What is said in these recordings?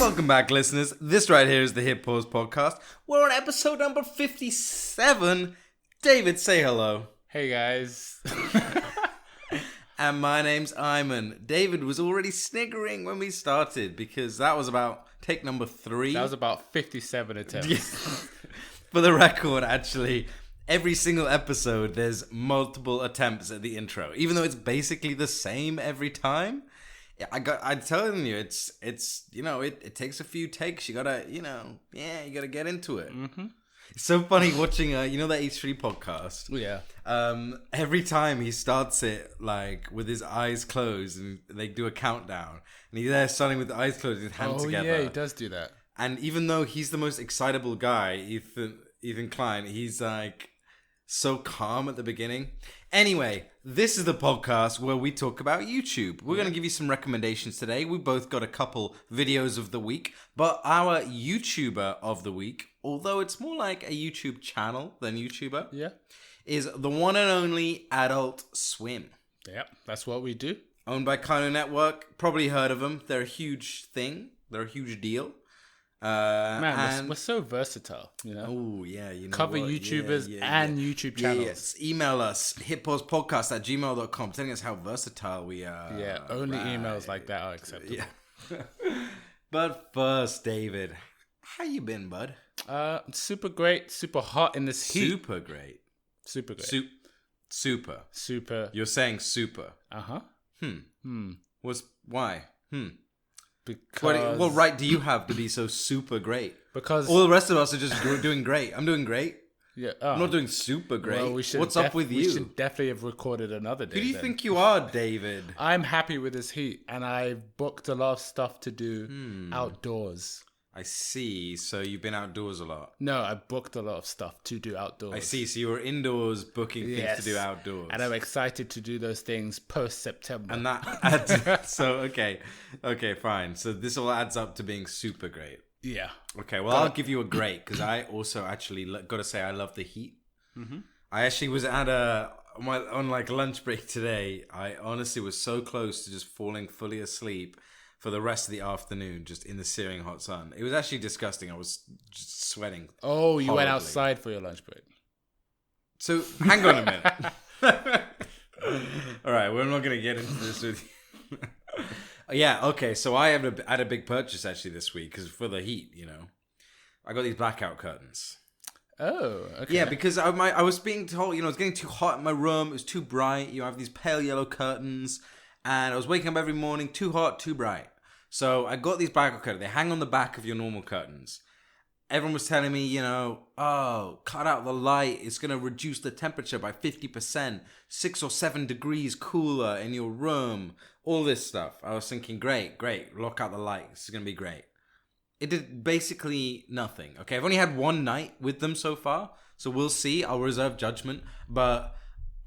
Welcome back, listeners. This right here is the Hit Pause Podcast. We're on episode number 57. David, say hello. Hey, guys. And my name's Ayman. David was already sniggering when we started because that was about take number 3. That was about 57 attempts. For the record, actually, every single episode, there's multiple attempts at the intro. Even though it's basically the same every time. I'm telling you, it's it takes a few takes. You gotta, you gotta get into it. Mm-hmm. It's so funny watching, that H3 podcast. Yeah. Every time he starts it, like, with his eyes closed, and they do a countdown, and he's there starting with the eyes closed, his hands together. Oh, yeah, he does do that. And even though he's the most excitable guy, Ethan Klein, he's, like, so calm at the beginning. Anyway, this is the podcast where we talk about YouTube. We're going to give you some recommendations today. We both got a couple videos of the week, but our YouTuber of the week, although it's more like a YouTube channel than YouTuber, is the one and only AdultSwim. Yep, that's what we do. Owned by Cartoon Network. Probably heard of them. They're a huge thing. They're a huge deal. Man, we're so versatile, Oh, yeah. Cover what? YouTubers and YouTube channels. Yes. Email us, hitpausepodcast@gmail.com, telling us how versatile we are. Yeah, only emails like that are acceptable. Yeah. But first, David, how you been, bud? Super great, super hot in this heat. Super great. Super. You're saying super. Uh-huh. Why? Because... What right do you have to be so super great? Because all the rest of us are just doing great. I'm doing great. Yeah, I'm not doing super great. Well, What's up with you? We should definitely have recorded another day. Who do you think you are, David? I'm happy with this heat, and I booked a lot of stuff to do outdoors. I see. So you've been outdoors a lot. No, I booked a lot of stuff to do outdoors. I see. So you were indoors booking things to do outdoors. And I'm excited to do those things post-September. And that adds... So, okay, fine. So this all adds up to being super great. Yeah. Okay, well, I'll give you a great, because I also actually got to say I love the heat. Mm-hmm. I actually was at on lunch break today. I honestly was so close to just falling fully asleep for the rest of the afternoon, just in the searing hot sun. It was actually disgusting. I was just sweating. Oh, you went outside for your lunch break. So, hang on a minute. All right, we're not going to get into this with you. Yeah, okay, so I had a big purchase actually this week, because for the heat, I got these blackout curtains. Oh, okay. Yeah, because I was being told, it's getting too hot in my room. It was too bright. You have these pale yellow curtains. And I was waking up every morning, too hot, too bright. So I got these blackout curtains. They hang on the back of your normal curtains. Everyone was telling me, cut out the light. It's going to reduce the temperature by 50%. 6 or 7 degrees cooler in your room. All this stuff. I was thinking, great. Lock out the light. This is going to be great. It did basically nothing. Okay, I've only had one night with them so far. So we'll see. I'll reserve judgment. But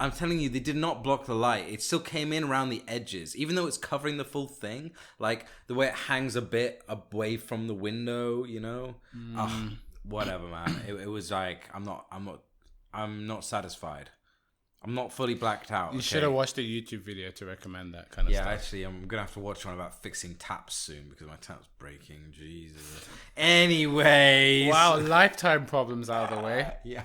I'm telling you, they did not block the light. It still came in around the edges. Even though it's covering the full thing. Like, the way it hangs a bit away from the window, whatever, man. It was like, I'm not satisfied. I'm not fully blacked out. You should have watched a YouTube video to recommend that kind of stuff. Yeah, actually, I'm going to have to watch one about fixing taps soon because my tap's breaking. Jesus. Anyways. Wow, lifetime problems out of the way. Yeah.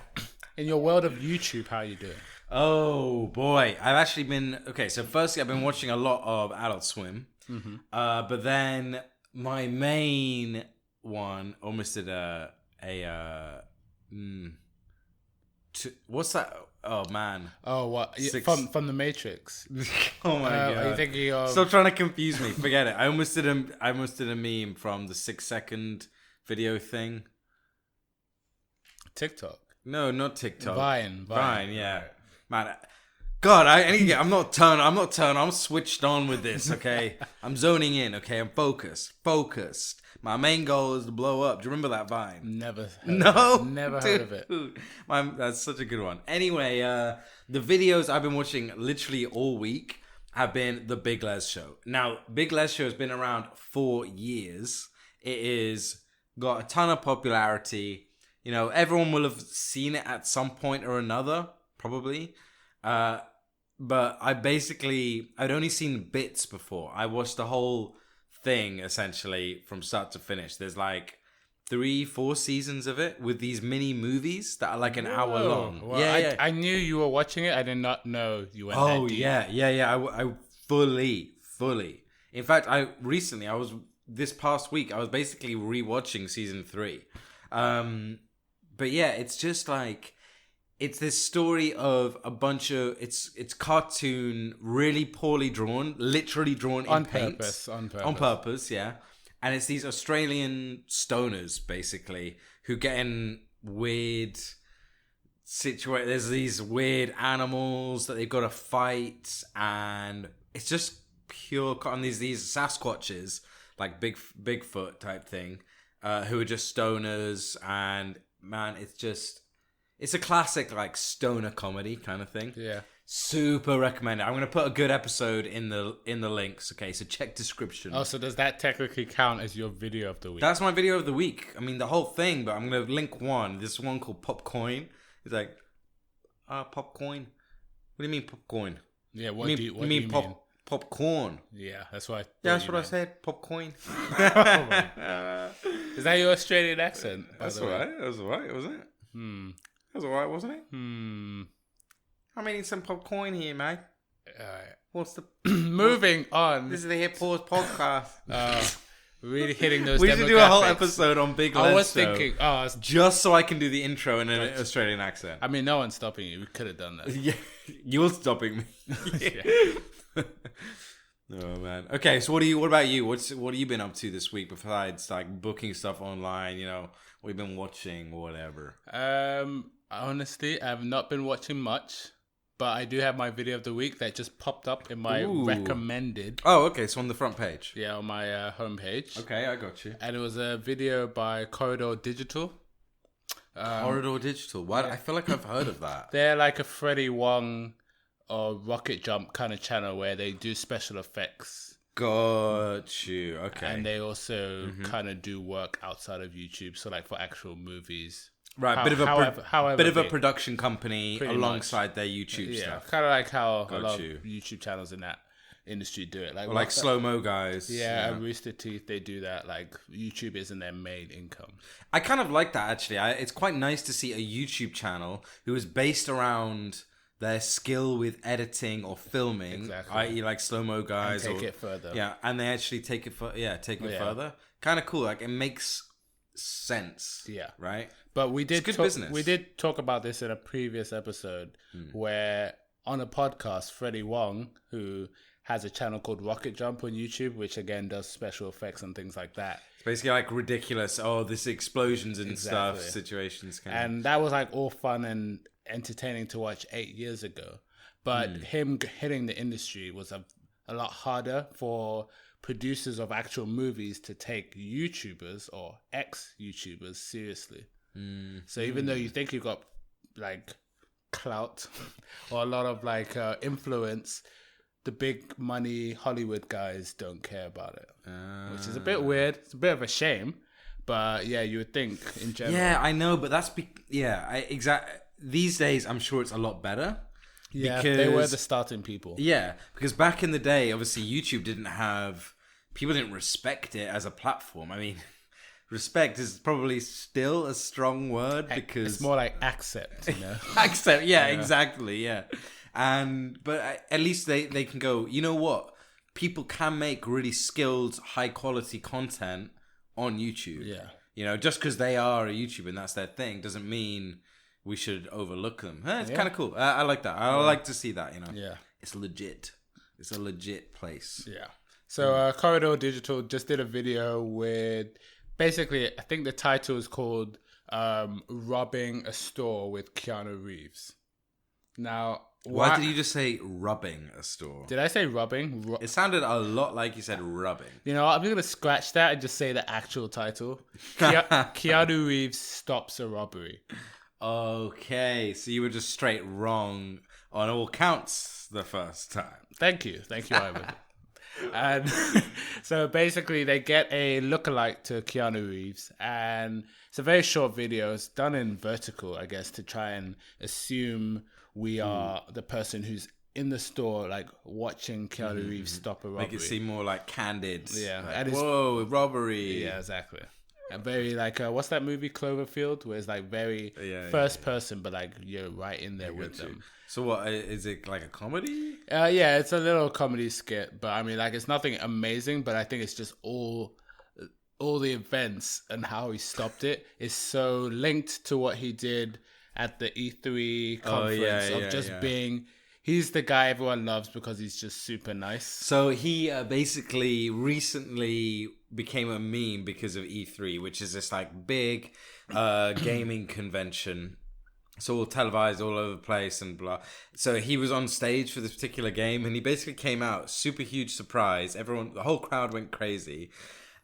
In your world of YouTube, how are you doing? Oh, boy. I've actually been... Okay, so firstly, I've been watching a lot of AdultSwim. Mm-hmm. But then my main one almost did what's that? Oh, man. Oh, what? From The Matrix. Oh, my God. Are you thinking of... Stop trying to confuse me. Forget it. I almost did a meme from the 6-second video thing. TikTok? No, not TikTok. Vine, yeah. Right. Man, God, I'm not turned. I'm switched on with this, okay? I'm zoning in, okay? I'm focused. My main goal is to blow up. Do you remember that Vine? Never heard of it. That's such a good one. Anyway, the videos I've been watching literally all week have been The Big Les Show. Now, Big Les Show has been around for years. It is got a ton of popularity. Everyone will have seen it at some point or another, probably. But I'd only seen bits before. I watched the whole thing essentially from start to finish. There's like 3-4 seasons of it with these mini movies that are like an hour long. Well, yeah. I knew you were watching it. I did not know you went that deep. I fully. In fact, this past week, I was basically rewatching season 3. But yeah, it's just like, it's this story of a bunch of, it's cartoon, really poorly drawn, literally drawn in paint. On purpose, yeah. And it's these Australian stoners, basically, who get in weird situations. There's these weird animals that they've got to fight, and it's just pure. And these Sasquatches, like Bigfoot type thing, who are just stoners. And man, it's a classic like stoner comedy kind of thing. Yeah. Super recommend it. I'm gonna put a good episode in the links. Okay, so check description. Oh, so does that technically count as your video of the week? That's my video of the week. I mean the whole thing, but I'm gonna link one. This one called Popcoin. It's like, popcorn. What do you mean popcorn? Yeah, what do you mean? Popcorn. Yeah, that's what. That's what I said. Popcoin. Is that your Australian accent? That's alright. That was alright, wasn't it? That was alright, wasn't it? I'm eating some popcorn here, mate. Alright. What's the moving on? This is the Hip Pause podcast. Really hitting those. We should do a whole episode on Big Lens. I was thinking, just so I can do the intro in an Australian accent. I mean, no one's stopping you. We could have done that. Yeah, you're stopping me. Oh man. Okay, so what about you? What have you been up to this week besides like booking stuff online? You know, what you've been watching or whatever. Honestly, I've not been watching much. But I do have my video of the week that just popped up in my recommended. Oh, okay. So on the front page. Yeah, on my homepage. Okay, I got you. And it was a video by Corridor Digital. Corridor Digital. What? Yeah. I feel like I've heard of that. They're like a Freddie Wong or Rocket Jump kind of channel where they do special effects. Got you. Okay. And they also kind of do work outside of YouTube. So like for actual movies. Right, bit of a production company alongside their YouTube stuff. Kind of like how a lot of YouTube channels in that industry do it. Like slow-mo guys. Yeah, and Rooster Teeth, they do that. Like YouTube isn't their main income. I kind of like that, actually. It's quite nice to see a YouTube channel who is based around their skill with editing or filming. Exactly. I.e. like slow-mo guys. And take it further. Yeah, and they actually take it further. Kind of cool. Like it makes sense. Yeah. Right? But we did talk about this in a previous episode where on a podcast, Freddie Wong, who has a channel called Rocket Jump on YouTube, which again does special effects and things like that. It's basically like ridiculous. Oh, this explosions and stuff situations. And that was like all fun and entertaining to watch 8 years ago. But him hitting the industry was a lot harder for producers of actual movies to take YouTubers or ex-YouTubers seriously. So even though you think you've got like clout or a lot of like influence, the big money Hollywood guys don't care about it, which is a bit weird. It's a bit of a shame, but yeah, you would think in general. Yeah, I know, but that's exactly. These days, I'm sure it's a lot better. Yeah, because they were the starting people. Yeah, because back in the day, obviously, YouTube people didn't respect it as a platform. I mean. Respect is probably still a strong word because it's more like accept, you know. Accept, yeah, exactly, yeah. But at least they can go, you know what? People can make really skilled, high quality content on YouTube. Yeah. You know, just because they are a YouTuber and that's their thing doesn't mean we should overlook them. It's kind of cool. I like that. I like to see that, you know. Yeah. It's legit. It's a legit place. Yeah. So Corridor Digital just did a video with... Basically, I think the title is called Robbing a Store with Keanu Reeves. Now, why did you just say rubbing a store? Did I say rubbing? It sounded a lot like you said rubbing. You know, I'm just going to scratch that and just say the actual title. Keanu Reeves stops a robbery. Okay, so you were just straight wrong on all counts the first time. Thank you, Ivan. And so basically they get a lookalike to Keanu Reeves, and it's a very short video. It's done in vertical, I guess, to try and assume we are the person who's in the store, like watching Keanu Reeves stop a robbery. Make it seem more like candid. Yeah, like, and whoa, robbery. Yeah, exactly. And very like what's that movie Cloverfield, where it's like very first person, but like you're right in there with them. So what is it, like a comedy? Yeah, it's a little comedy skit, but I mean, like, it's nothing amazing, but I think it's just all the events and how he stopped it is so linked to what he did at the E3 conference being. He's the guy everyone loves because he's just super nice. So he basically recently became a meme because of E3, which is this like big gaming convention. So all televised all over the place and blah. So he was on stage for this particular game and he basically came out, super huge surprise. The whole crowd went crazy.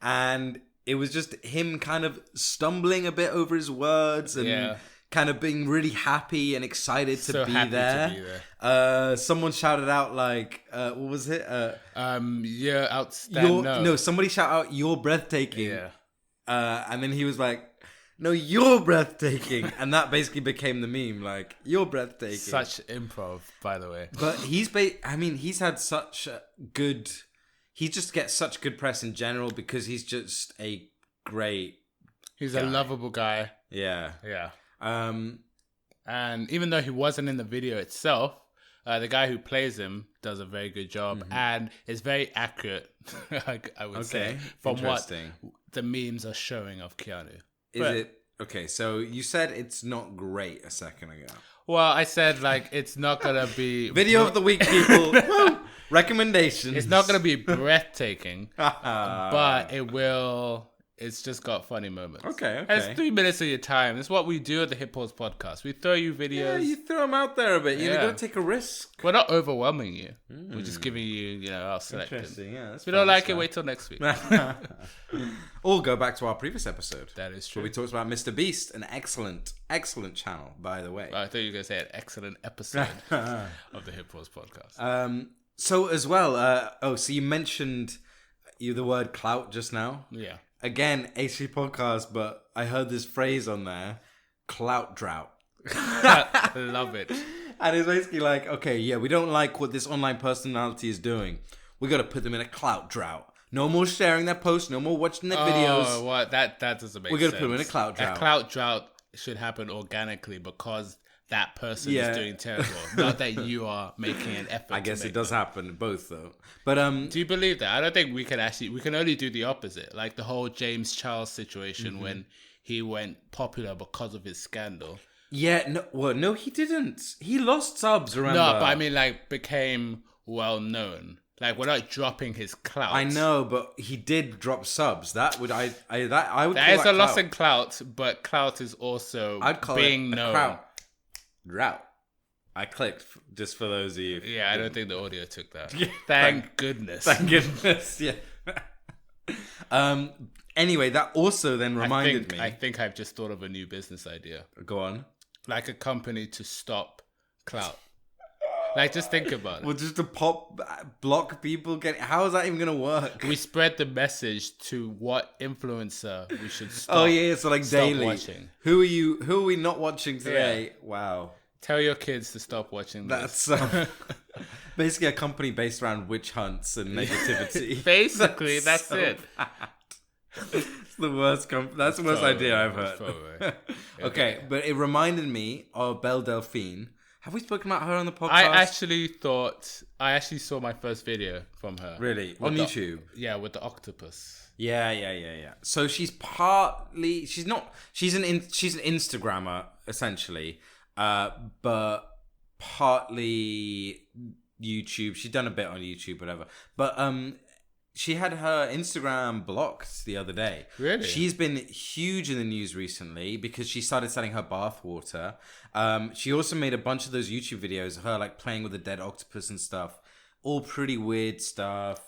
And it was just him kind of stumbling a bit over his words and kind of being really happy and excited to be there. Someone shouted out like, what was it? Yeah, outstanding. No, somebody shouted out, "You're breathtaking." Yeah. And then he was like, "No, you're breathtaking," and that basically became the meme. Like, "You're breathtaking." Such improv, by the way. But he's had such good. He just gets such good press in general because he's just a great. He's a lovable guy. Yeah. And even though he wasn't in the video itself, the guy who plays him does a very good job and is very accurate. I would say from what the memes are showing of Keanu. Okay, so you said it's not great a second ago. Well, I said, like, it's not going to be... Video of the week, people. Woo! Recommendations. It's not going to be breathtaking, but it will... It's just got funny moments. Okay. And it's 3 minutes of your time. It's what we do at the Hip Pause podcast. We throw you videos. Yeah, you throw them out there a bit. You got to take a risk. We're not overwhelming you. We're just giving you, our selection. Interesting, yeah. If you don't like it, wait till next week. Or go back to our previous episode. That is true. Where we talked about Mr. Beast, an excellent, excellent channel, by the way. I thought you were going to say an excellent episode of the Hip Pause podcast. So as well, so you mentioned the word clout just now. Yeah. Again, HC podcast, but I heard this phrase on there, clout drought. Love it. And it's basically like, okay, yeah, we don't like what this online personality is doing. We got to put them in a clout drought. No more sharing their posts, no more watching their videos. Oh, what? That doesn't make sense. We got to put them in a clout drought. A clout drought should happen organically because that person is doing terrible. Not that you are making an effort. I guess it does happen both though. But do you believe that? I don't think we can only do the opposite. Like the whole James Charles situation when he went popular because of his scandal. Yeah, no, he didn't. He lost subs, remember? No, but I mean like became well known. Like we're not dropping his clout. I know, but he did drop subs. That would I would. That is a loss in clout, but clout is also being known. Clout. Drought. I clicked just for those of you. Yeah, I don't think the audio took that. Thank goodness. Thank goodness. Yeah. Anyway, that also then reminded me. I think I've just thought of a new business idea. Go on. Like a company to stop clout. Like, just think about it. Well, just to block people how is that even going to work? We spread the message to what influencer we should stop. Oh, yeah, so like daily. Watching. Who are we not watching today? Yeah. Wow. Tell your kids to stop watching this. That's basically a company based around witch hunts and negativity. Basically, that's it. It's the worst. That's the worst idea I've heard. Okay, but it reminded me of Belle Delphine. Have we spoken about her on the podcast? I actually saw my first video from her. Really? On YouTube? Yeah, with the octopus. Yeah. So she's she's an Instagrammer essentially, but partly YouTube. She's done a bit on YouTube, whatever. But she had her Instagram blocked the other day. Really? She's been huge in the news recently because she started selling her bath water. She also made a bunch of those YouTube videos of her like playing with a dead octopus and stuff. All pretty weird stuff.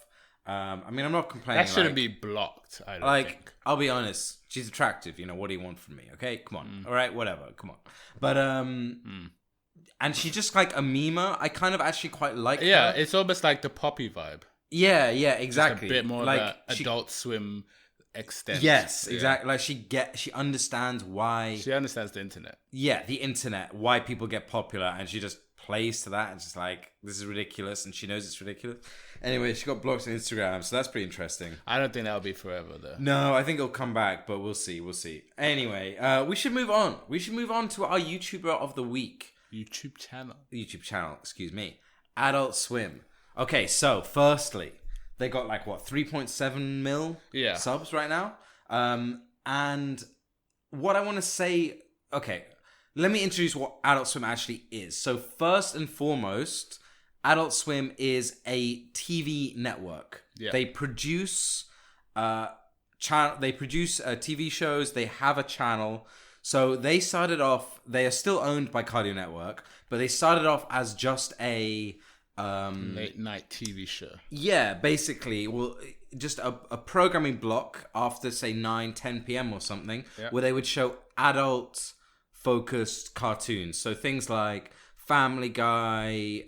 I mean, I'm not complaining. That shouldn't be blocked, I don't think. I'll be honest. She's attractive. What do you want from me? Okay, come on. All right, whatever. Come on. But, and she's just like a memer. I kind of actually quite like her. Yeah, it's almost like the Poppy vibe. Yeah, exactly. Just a bit more like Adult Swim extent. Yes, exactly. Like she understands why. She understands the internet. Yeah, the internet, why people get popular, and she just replies to that. It's just like, this is ridiculous, and she knows it's ridiculous. Anyway, she got blocked on Instagram, so that's pretty interesting. I don't think that'll be forever, though. No, I think it'll come back, but we'll see. Anyway, we should move on. We should move on to our YouTuber of the week. YouTube channel, excuse me. Adult Swim. Okay, so firstly, they got like, what, 3.7 mil subs right now? And what I want to say... Okay, let me introduce what Adult Swim actually is. So first and foremost, Adult Swim is a TV network. Yeah. They produce TV shows. They have a channel. So they started off. They are still owned by Cardio Network, but they started off as just a late night TV show. Yeah, basically, well, just a programming block after say 9-10 p.m. or something, where they would show adult focused cartoons. So things like Family Guy,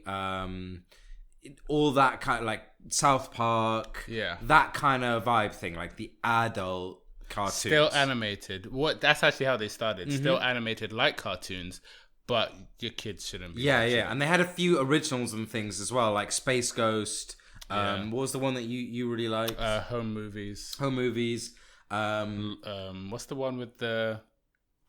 all that kind of, like South Park, that kind of vibe thing, like the adult cartoons. Still animated. That's actually how they started. Still animated like cartoons, but your kids shouldn't be. Yeah. And they had a few originals and things as well, like Space Ghost. What was the one that you really liked? Home Movies. What's the one with the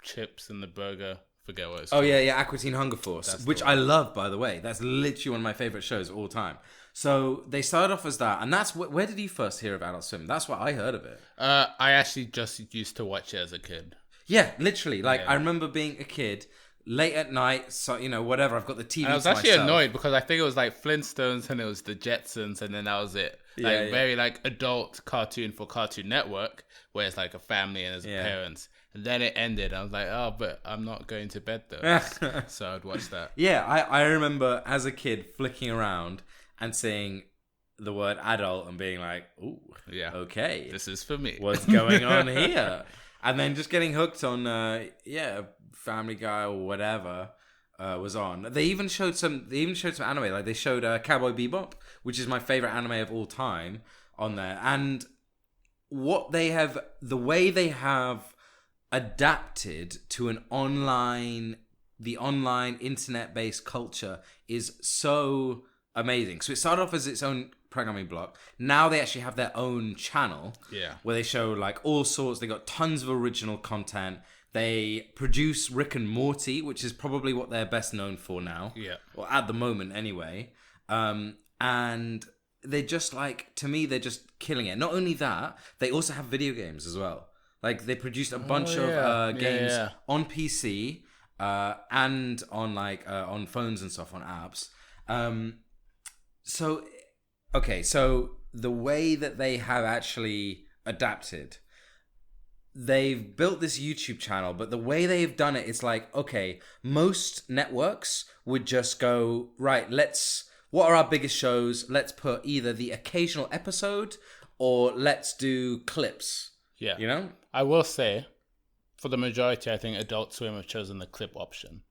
chips and the burger? Forget what it's called. Yeah, Aqua Teen Hunger Force, which I love, by the way. That's literally one of my favorite shows of all time. So they started off as that, and that's where did you first hear of Adult Swim? That's what I heard of it. I actually just used to watch it as a kid. Yeah, literally. I remember being a kid, late at night, so whatever. I've got the TV. And I was actually annoyed because I think it was like Flintstones and it was the Jetsons, and then that was it. Very like adult cartoon for Cartoon Network, where it's like a family and there's parents. And then it ended. I was like, oh, but I'm not going to bed though. So I'd watch that. Yeah, I remember as a kid flicking around and seeing the word adult and being like, ooh, okay. This is for me. What's going on here? And then just getting hooked on, Family Guy or whatever was on. They even showed some anime. Like they showed Cowboy Bebop, which is my favorite anime of all time, on there. And the way they have adapted to the online internet-based culture is so amazing. So it started off as its own programming block. Now they actually have their own channel where they show like all sorts. They got tons of original content. They produce Rick and Morty, which is probably what they're best known for now. Yeah. Or at the moment anyway. And they just to me, they're just killing it. Not only that, they also have video games as well. Like they produced a bunch of games on PC and on on phones and stuff, on apps. So the way that they have actually adapted, they've built this YouTube channel, but the way they've done it, it's like, okay, most networks would just go, right, what are our biggest shows? Let's put either the occasional episode or let's do clips. Yeah. I will say, for the majority, I think Adult Swim have chosen the clip option.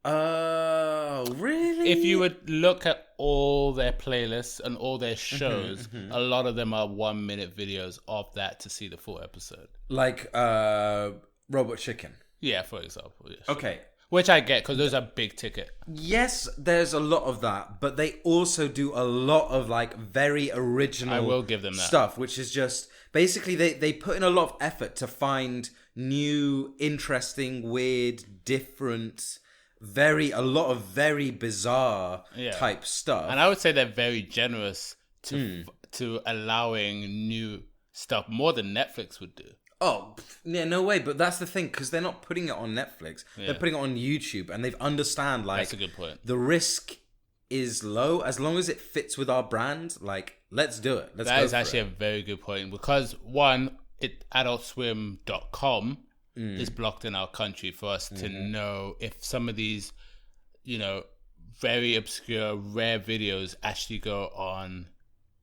Oh, really? If you would look at all their playlists and all their shows, a lot of them are 1 minute videos of that to see the full episode. Like Robot Chicken. Yeah, for example. Yeah, sure. Okay. Which I get because those are big ticket. Yes, there's a lot of that, but they also do a lot of very original I will give them that. Stuff, which is just basically they put in a lot of effort to find new, interesting, weird, different, a lot of very bizarre type stuff. And I would say they're very generous to allowing new stuff, more than Netflix would do. Oh, yeah, no way. But that's the thing, because they're not putting it on Netflix. Yeah. They're putting it on YouTube, and they've understand, that's a good point. The risk is low. As long as it fits with our brand, let's do it. That is actually a very good point, because one, AdultSwim.com is blocked in our country for us to know if some of these, very obscure, rare videos actually go on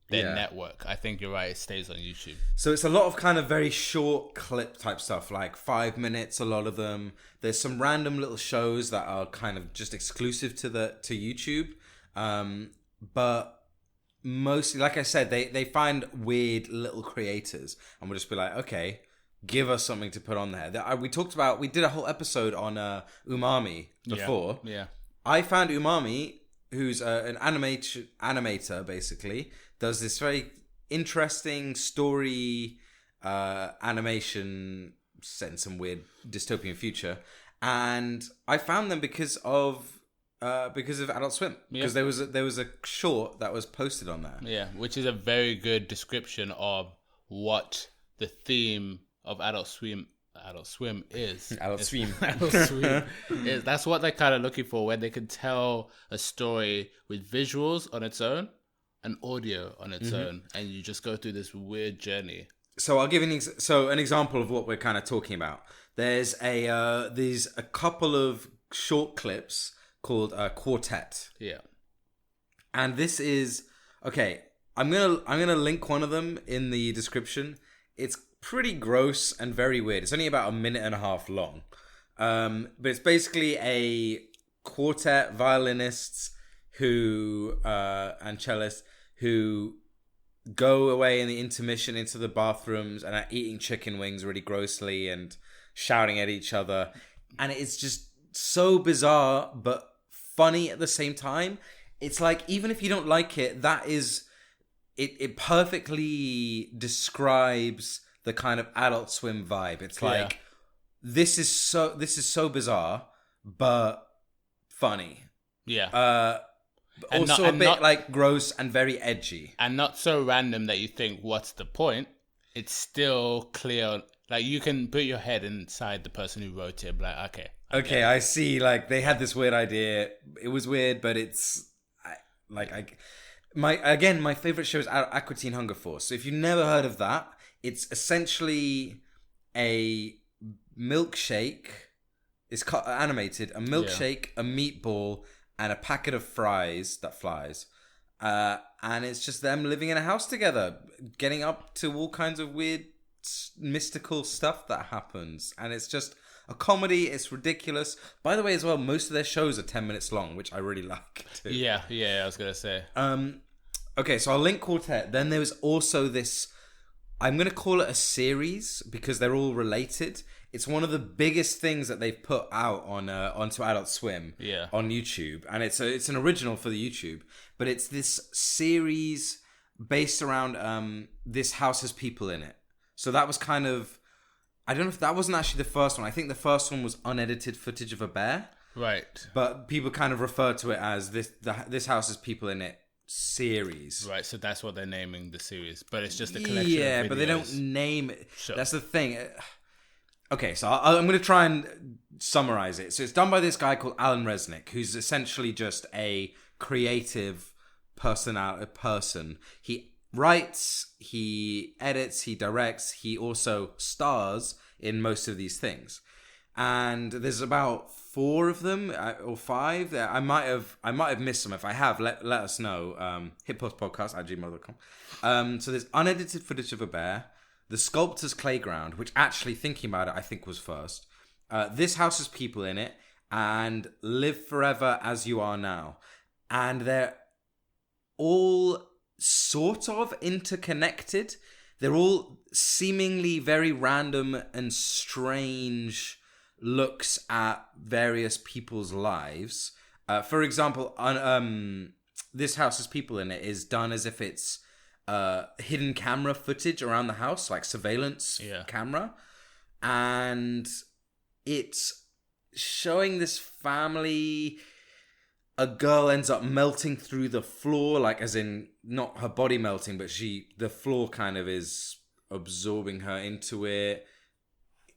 their network. I think you're right. It stays on YouTube. So it's a lot of kind of very short clip type stuff, like 5 minutes, a lot of them. There's some random little shows that are kind of just exclusive to YouTube. But mostly, like I said, they find weird little creators and we'll just be like, okay, give us something to put on there. We did a whole episode on Umami before. Yeah. I found Umami, who's an animator, basically, does this very interesting story animation set in some weird dystopian future, and I found them because of Adult Swim, because there was a short that was posted on there. Yeah, which is a very good description of what the theme of Adult Swim is. Adult Swim is. That's what they're kind of looking for, where they can tell a story with visuals on its own and audio on its own, and you just go through this weird journey. So I'll give an example of what we're kind of talking about. There's a couple of short clips called Quartet. Yeah. And this is okay. I'm gonna link one of them in the description. It's pretty gross and very weird. It's only about a minute and a half long, but it's basically a quartet violinists and cellists who go away in the intermission into the bathrooms and are eating chicken wings really grossly and shouting at each other, and it's just so bizarre but funny at the same time. It's like, even if you don't like it, it perfectly describes the kind of Adult Swim vibe. It's like, this is so bizarre but funny. Yeah. Also a bit like gross and very edgy. And not so random that you think, what's the point? It's still clear. Like, you can put your head inside the person who wrote it. Like, okay, I see. Like, they had this weird idea. It was weird, but my favorite show is Aqua Teen Hunger Force. So if you've never heard of that, it's essentially a milkshake. It's animated. A milkshake, a meatball, and a packet of fries that flies. And it's just them living in a house together, getting up to all kinds of weird, mystical stuff that happens. And it's just a comedy. It's ridiculous. By the way, as well, most of their shows are 10 minutes long, which I really like too. Yeah, I was going to say. Okay, so I'll link Quartet. Then there was also this, I'm going to call it a series because they're all related. It's one of the biggest things that they've put out onto Adult Swim on YouTube, and it's an original for the YouTube. But it's this series based around this house has people in it. So that was kind of, I don't know if that wasn't actually the first one. I think the first one was unedited footage of a bear, right? But people kind of refer to it as this house has people in it series, right? So that's what they're naming the series, but it's just a collection. Yeah, of videos. But they don't name it. Sure. That's the thing. Okay, so I'm going to try and summarize it. So it's done by this guy called Alan Resnick, who's essentially just a creative person. He writes, he edits, he directs, he also stars in most of these things. And there's about 4 of them or 5. I might have missed some. If I have, let us know. hitpostpodcast@gmail.com. So there's unedited footage of a bear. The Sculptor's Playground, which actually, thinking about it, I think was first. This House Has People in It, and Live Forever As You Are Now. And they're all sort of interconnected. They're all seemingly very random and strange looks at various people's lives. For example, This House Has People in It is done as if it's hidden camera footage around the house, like surveillance camera, and it's showing this family. A girl ends up melting through the floor, like as in not her body melting, but the floor kind of is absorbing her into it.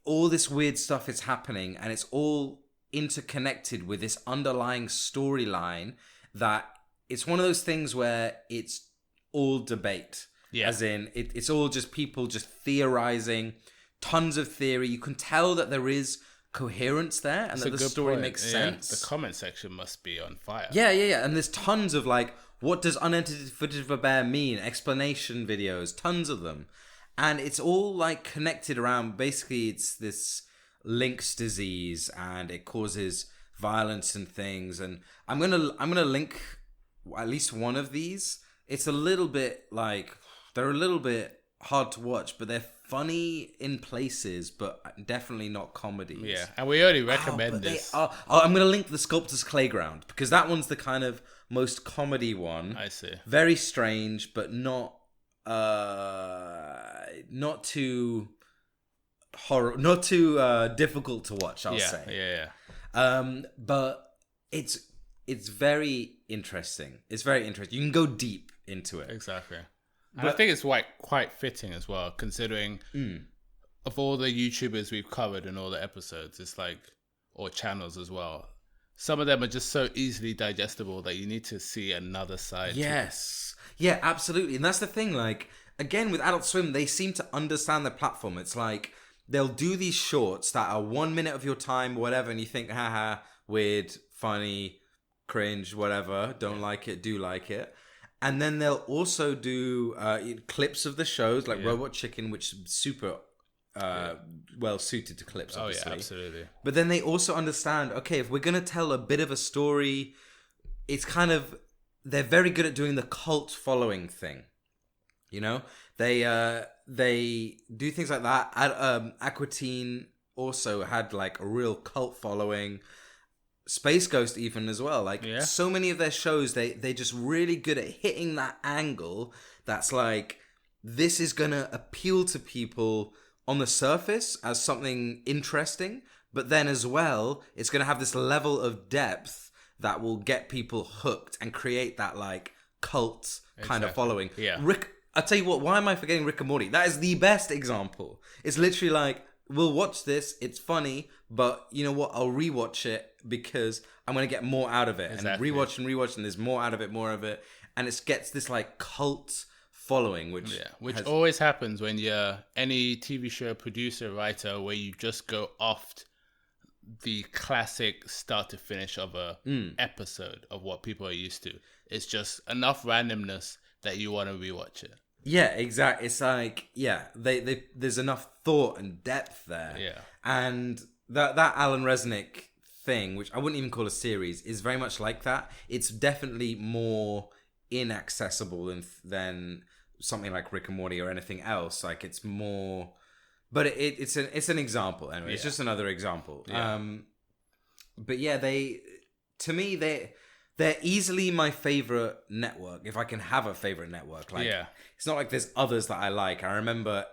All this weird stuff is happening, and it's all interconnected with this underlying storyline that it's one of those things where it's all debate. Yeah. As in, it's all just people just theorizing, tons of theory. You can tell that there is coherence there and that the story makes sense. The comment section must be on fire. Yeah. And there's tons of like, what does unedited footage of a bear mean? Explanation videos, tons of them. And it's all like connected around, basically it's this Lynx disease and it causes violence and things. And I'm gonna link at least one of these. It's a little bit like, they're a little bit hard to watch, but they're funny in places, but definitely not comedies. Yeah, and we already recommend But this. I'm going to link the Sculptor's Playground because that one's the kind of most comedy one. I see. Very strange, but not too horror, not too difficult to watch. I'll say. Yeah. But it's very interesting. It's very interesting. You can go deep into it. Exactly. And I think it's quite fitting as well, considering of all the YouTubers we've covered in all the episodes, it's like, or channels as well. Some of them are just so easily digestible that you need to see another side. Yes. Yeah, absolutely. And that's the thing. Like, again, with Adult Swim, they seem to understand the platform. It's like they'll do these shorts that are 1 minute of your time, whatever, and you think, haha, weird, funny, cringe, whatever, don't like it, do like it. And then they'll also do clips of the shows, like Robot Chicken, which is super well suited to clips, obviously. Oh, yeah, absolutely. But then they also understand, okay, if we're going to tell a bit of a story, it's kind of, they're very good at doing the cult following thing. You know? They do things like that. Aqua Teen also had like a real cult following. Space Ghost even as well. Like so many of their shows, they just really good at hitting that angle that's like, this is gonna appeal to people on the surface as something interesting, but then as well, it's gonna have this level of depth that will get people hooked and create that like cult kind of following. Yeah. I'll tell you what, why am I forgetting Rick and Morty? That is the best example. It's literally like, we'll watch this, it's funny, but you know what? I'll rewatch it because I'm going to get more out of it. Exactly. And rewatch, and there's more out of it, more of it. And it gets this like cult following, which always happens when you're any TV show producer, writer, where you just go off the classic start to finish of a episode of what people are used to. It's just enough randomness that you want to rewatch it. Yeah, exactly. It's like, there's enough thought and depth there. Yeah. And that Alan Resnick thing, which I wouldn't even call a series, is very much like that. It's definitely more inaccessible than something like Rick and Morty or anything else. Like, it's more, but it's an example anyway. Yeah. It's just another example. Yeah. But yeah, they're easily my favorite network, if I can have a favorite network. Like, it's not like there's others that I like. I remember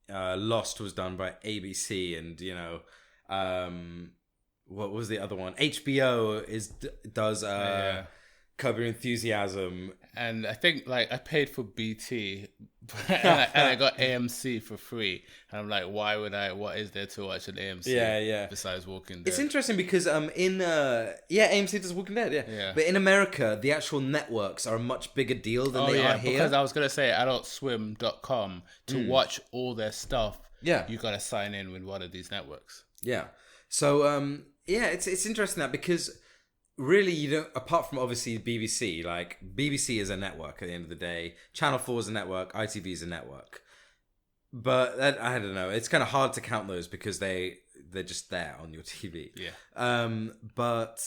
Lost was done by ABC, and you know, what was the other one? HBO does Curb Your Enthusiasm. And I think like I paid for BT and I got AMC for free. And I'm like, what is there to watch on AMC? Besides Walking Dead. It's interesting because AMC does Walking Dead, yeah. But in America, the actual networks are a much bigger deal than they are here. Because I was gonna say AdultSwim.com to watch all their stuff. Yeah. You gotta sign in with one of these networks. Yeah. So it's interesting that because really, you don't, apart from obviously BBC, like BBC is a network at the end of the day. Channel 4 is a network. ITV is a network. But I don't know. It's kind of hard to count those because they're just there on your TV. Yeah. But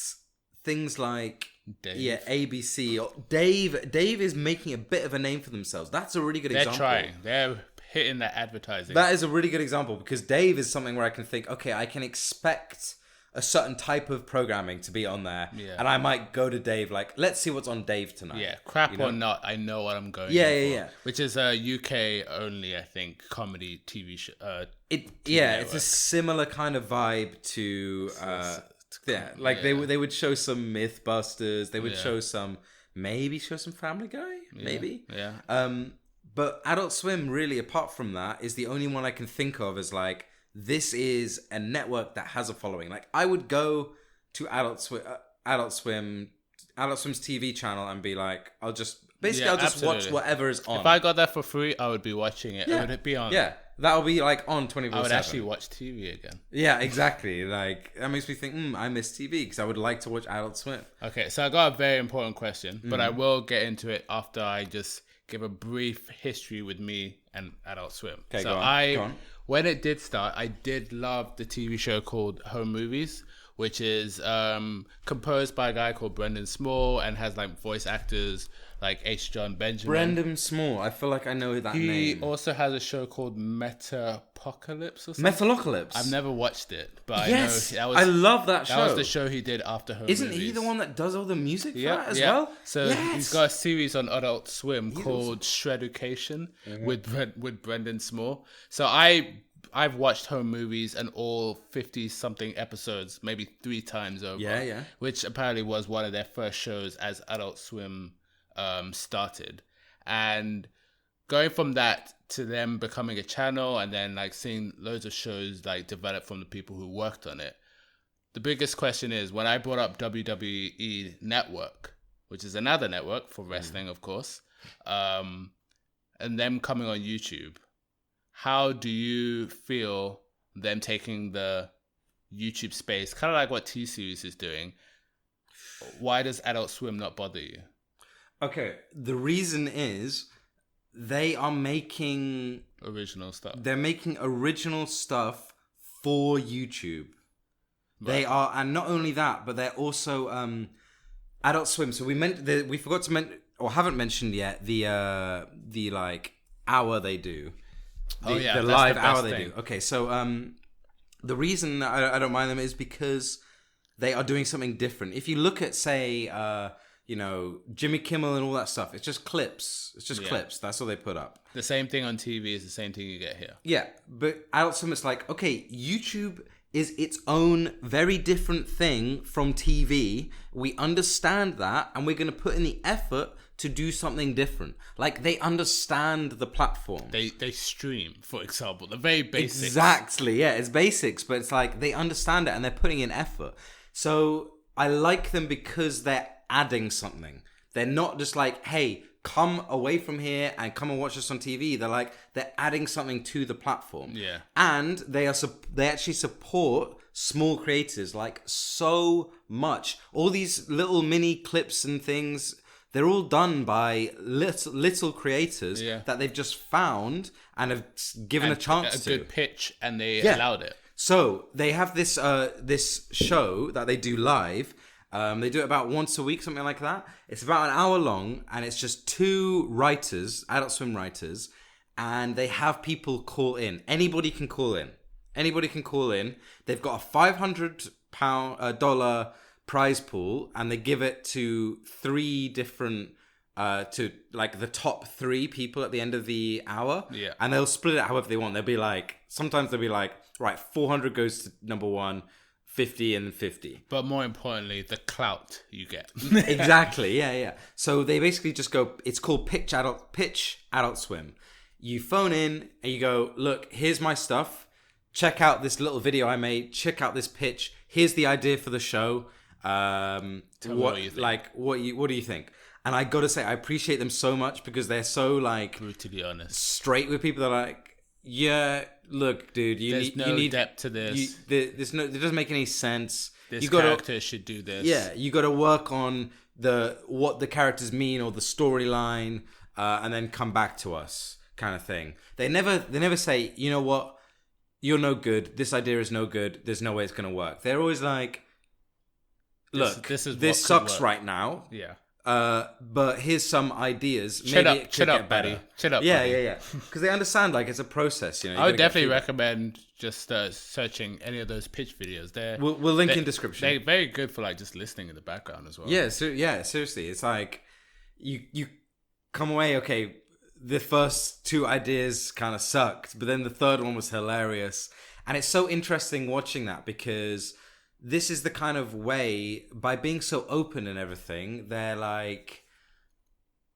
things like Dave. ABC, Dave is making a bit of a name for themselves. That's a really good example. They're trying. They're hitting that advertising. That is a really good example because Dave is something where I can think, okay, I can expect a certain type of programming to be on there, and I might go to Dave like, let's see what's on Dave tonight. Yeah, crap or not, I know what I'm going. Yeah. Which is a UK only, I think, comedy TV show. It's a similar kind of vibe to they would show some MythBusters, they would show some Family Guy, maybe. Yeah. But Adult Swim, really, apart from that, is the only one I can think of as like, this is a network that has a following. Like, I would go to Adult Swim's TV channel and be like, I'll just watch whatever is on. If I got that for free, I would be watching it. Would it be on? Yeah, that'll be like on 24/7. I would actually watch TV again. Yeah, exactly. Like, that makes me think, I miss TV because I would like to watch Adult Swim. Okay, so I got a very important question, but I will get into it after I just give a brief history with me and Adult Swim. Okay, so go on. When it did start, I did love the TV show called Home Movies, which is composed by a guy called Brendan Small and has like voice actors like H. John Benjamin. Brendan Small. I feel like I know that name. He also has a show called Metapocalypse or something. Metalocalypse. I've never watched it, but yes, I know I love that show. That was the show he did after Home Isn't Movies. he the one that does all the music for that as well? So he's got a series on Adult Swim called Shreducation with Brendan Small. So I've watched Home Movies and all 50-something episodes, maybe 3 times over. Yeah. Which apparently was one of their first shows as Adult Swim started. And going from that to them becoming a channel and then like seeing loads of shows like develop from the people who worked on it. The biggest question is, when I brought up WWE Network, which is another network for wrestling, of course, and them coming on YouTube, how do you feel them taking the YouTube space, kind of like what T-Series is doing? Why does Adult Swim not bother you? Okay, the reason is they are making original stuff. They're making original stuff for YouTube. Right. They are, and not only that, but they're also Adult Swim. So we forgot to mention, or haven't mentioned yet, the like hour they do. The live hour they do. Okay, so the reason I don't mind them is because they are doing something different. If you look at, say, Jimmy Kimmel and all that stuff, it's just clips. It's just clips. That's all they put up. The same thing on TV is the same thing you get here. Yeah, but Adult Swim, it's like, okay, YouTube is its own very different thing from TV. We understand that, and we're going to put in the effort to do something different. Like, they understand the platform. They stream, for example, the very basics. Exactly, yeah, it's basics, but it's like they understand it and they're putting in effort. So I like them because they're adding something. They're not just like, hey, come away from here and come and watch us on TV. They're adding something to the platform. Yeah. And they actually support small creators like so much. All these little mini clips and things, they're all done by little creators that they've just found and have given a chance to. A good pitch, and they allowed it. So they have this show that they do live. They do it about once a week, something like that. It's about an hour long, and it's just 2 writers, Adult Swim writers, and they have people call in. Anybody can call in. They've got a $500 prize pool, and they give it to 3 different, to like the top 3 people at the end of the hour. Yeah. And they'll split it however they want. Sometimes they'll be like, right, 400 goes to number 1. 50 and 50. But more importantly, the clout you get. Exactly, yeah. So they basically just go, it's called Pitch Adult Swim. You phone in and you go, look, here's my stuff. Check out this little video I made. Check out this pitch. Here's the idea for the show. Tell me what you think. What do you think? And I gotta say, I appreciate them so much because they're so like brutally honest, straight with people. They're like, yeah, look, dude, there's no depth to this. It doesn't make any sense. This character should do this. Yeah, you got to work on what the characters mean or the storyline, and then come back to us, kind of thing. They never say, you know what, you're no good. This idea is no good. There's no way it's gonna work. They're always like, look, this sucks right now. Yeah. But here's some ideas. Chill up, buddy. Yeah. Because they understand, like, it's a process. I would definitely recommend just searching any of those pitch videos. We'll link in description. They're very good for like just listening in the background as well. Yeah, seriously, it's like you come away. Okay, the first 2 ideas kind of sucked, but then the third one was hilarious, and it's so interesting watching that because this is the kind of way, by being so open and everything, they're like,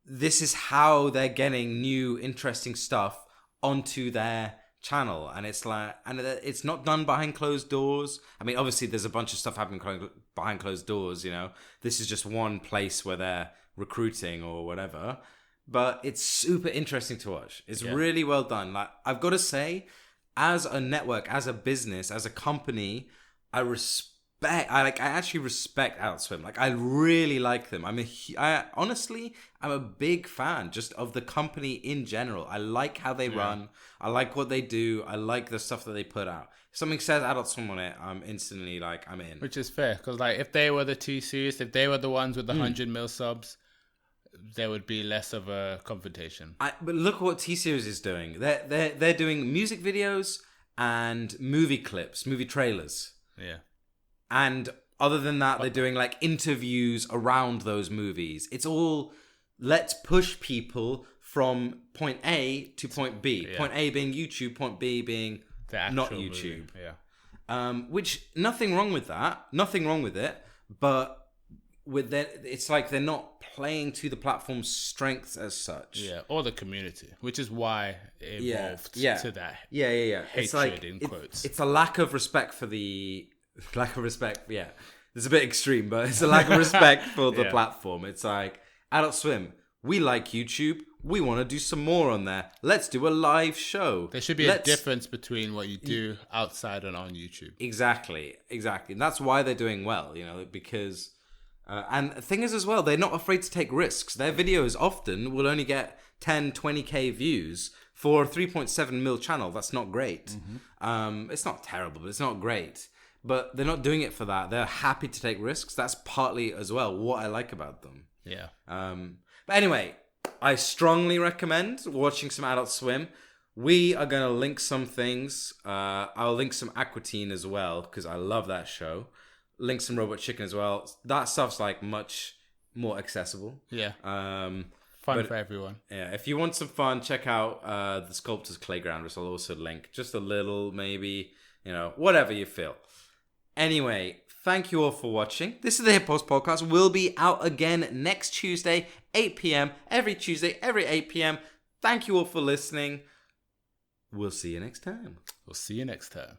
this is how they're getting new, interesting stuff onto their channel. And it's like, and it's not done behind closed doors. I mean, obviously there's a bunch of stuff happening behind closed doors, This is just one place where they're recruiting or whatever. But it's super interesting to watch. It's really well done. Like, I've got to say, as a network, as a business, as a company, I respect I actually respect AdultSwim. Like, I really like them. Honestly, I'm a big fan just of the company in general. I like how they run. I like what they do. I like the stuff that they put out. If something says AdultSwim on it, I'm instantly like, I'm in. Which is fair, because like if they were the T-Series, if they were the ones with the 100 mil subs, there would be less of a confrontation. But look what T-Series is doing. They're doing music videos and movie clips, movie trailers. Yeah. And other than that, they're doing like interviews around those movies. It's all, let's push people from point A to point B. Yeah. Point A being YouTube, point B being not YouTube. Movie. Yeah. Which, nothing wrong with that. Nothing wrong with it. But it's like they're not playing to the platform's strengths as such. Yeah, or the community, which is why it evolved to that. Yeah. Hatred it's like, in quotes. It's a lack of respect for the... Lack of respect, yeah. It's a bit extreme, but it's a lack of respect for the platform. It's like, AdultSwim, we like YouTube. We want to do some more on there. Let's do a live show. There should be a difference between what you do outside and on YouTube. Exactly. And that's why they're doing well, because... and the thing is as well, they're not afraid to take risks. Their videos often will only get 10, 20k views for a 3.7 mil channel. That's not great. Mm-hmm. It's not terrible, but it's not great. But they're not doing it for that. They're happy to take risks. That's partly as well what I like about them. Yeah. But anyway, I strongly recommend watching some AdultSwim. We are going to link some things. I'll link some Aquatine as well, because I love that show. Link some Robot Chicken as well. That stuff's like much more accessible. Yeah. Fun for everyone. Yeah. If you want some fun, check out the Sculptor's Playground, which I'll also link. Just a little, maybe, whatever you feel. Anyway, thank you all for watching. This is the Hip Post Podcast. We'll be out again next Tuesday, 8 p.m. Every Tuesday, every 8 p.m. Thank you all for listening. We'll see you next time. We'll see you next time.